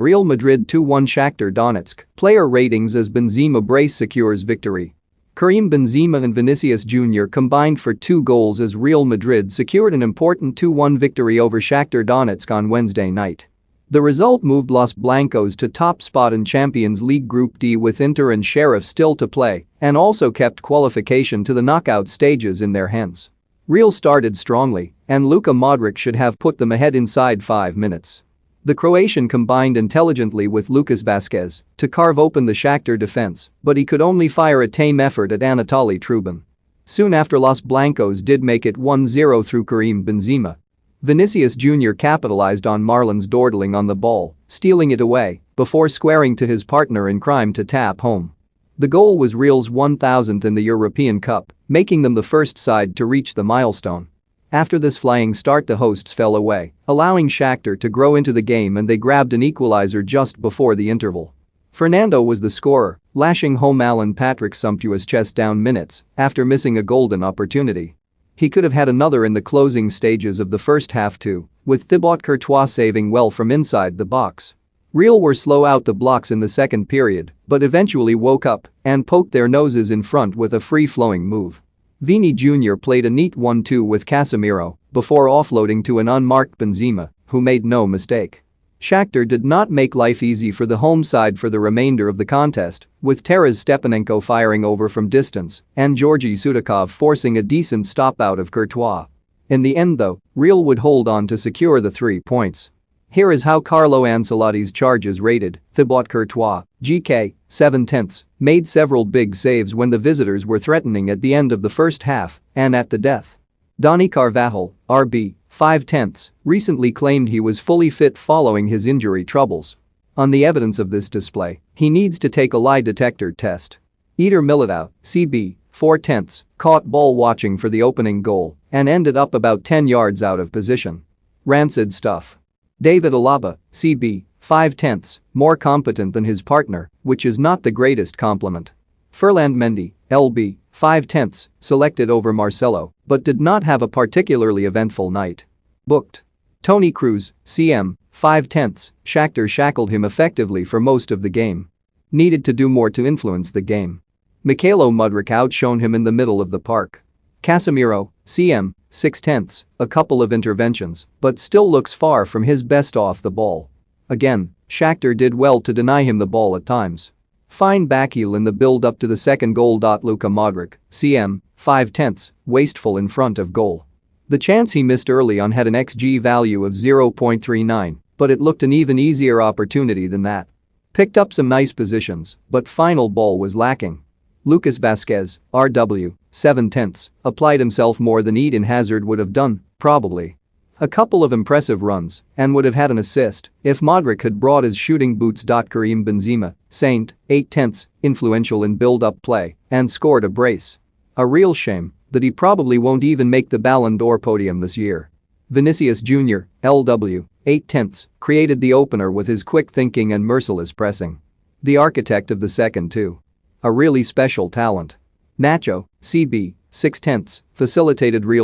Real Madrid 2-1 Shakhtar Donetsk. Player ratings as Benzema brace secures victory. Karim Benzema and Vinicius Jr. combined for 2 goals as Real Madrid secured an important 2-1 victory over Shakhtar Donetsk on Wednesday night. The result moved Los Blancos to top spot in Champions League Group D with Inter and Sheriff still to play and also kept qualification to the knockout stages in their hands. Real started strongly and Luka Modric should have put them ahead inside 5 minutes. The Croatian combined intelligently with Lucas Vazquez to carve open the Shakhtar defense, but he could only fire a tame effort at Anatoly Trubin. Soon after, Los Blancos did make it 1-0 through Karim Benzema. Vinicius Jr. capitalized on Marlon's dawdling on the ball, stealing it away before squaring to his partner in crime to tap home. The goal was Real's 1000th in the European Cup, making them the first side to reach the milestone. After this flying start, the hosts fell away, allowing Shakhtar to grow into the game, and they grabbed an equalizer just before the interval. Fernando was the scorer, lashing home Alan Patrick's sumptuous chest down minutes after missing a golden opportunity. He could have had another in the closing stages of the first half too, with Thibaut Courtois saving well from inside the box. Real were slow out the blocks in the second period, but eventually woke up and poked their noses in front with a free-flowing move. Vini Jr. played a neat 1-2 with Casemiro before offloading to an unmarked Benzema, who made no mistake. Shakhtar did not make life easy for the home side for the remainder of the contest, with Taras Stepanenko firing over from distance and Georgi Sudakov forcing a decent stop out of Courtois. In the end though, Real would hold on to secure the 3 points. Here is how Carlo Ancelotti's charges rated. Thibaut Courtois, GK, 7/10, made several big saves when the visitors were threatening at the end of the first half and at the death. Dani Carvajal, RB, 5/10, recently claimed he was fully fit following his injury troubles. On the evidence of this display, he needs to take a lie detector test. Eder Militao, CB, 4/10, caught ball watching for the opening goal and ended up about 10 yards out of position. Rancid stuff. David Alaba, CB, 5/10, more competent than his partner, which is not the greatest compliment. Ferland Mendy, LB, 5/10, selected over Marcelo, but did not have a particularly eventful night. Booked. Tony Cruz, CM, 5/10, Shakhtar shackled him effectively for most of the game. Needed to do more to influence the game. Mikhailo Mudryk outshone him in the middle of the park. Casemiro, CM, 6/10, a couple of interventions, but still looks far from his best off the ball. Again, Shakhtar did well to deny him the ball at times. Fine backheel in the build-up to the second goal. Luka Modric, CM, 5/10, wasteful in front of goal. The chance he missed early on had an XG value of 0.39, but it looked an even easier opportunity than that. Picked up some nice positions, but final ball was lacking. Lucas Vazquez, RW, 7/10, applied himself more than Eden Hazard would have done, probably. A couple of impressive runs and would have had an assist if Modric had brought his shooting boots. Karim Benzema, Saint, 8/10, influential in build-up play and scored a brace. A real shame that he probably won't even make the Ballon d'Or podium this year. Vinicius Jr., LW, 8/10, created the opener with his quick thinking and merciless pressing. The architect of the second too. A really special talent. Nacho, CB, 6/10, facilitated Real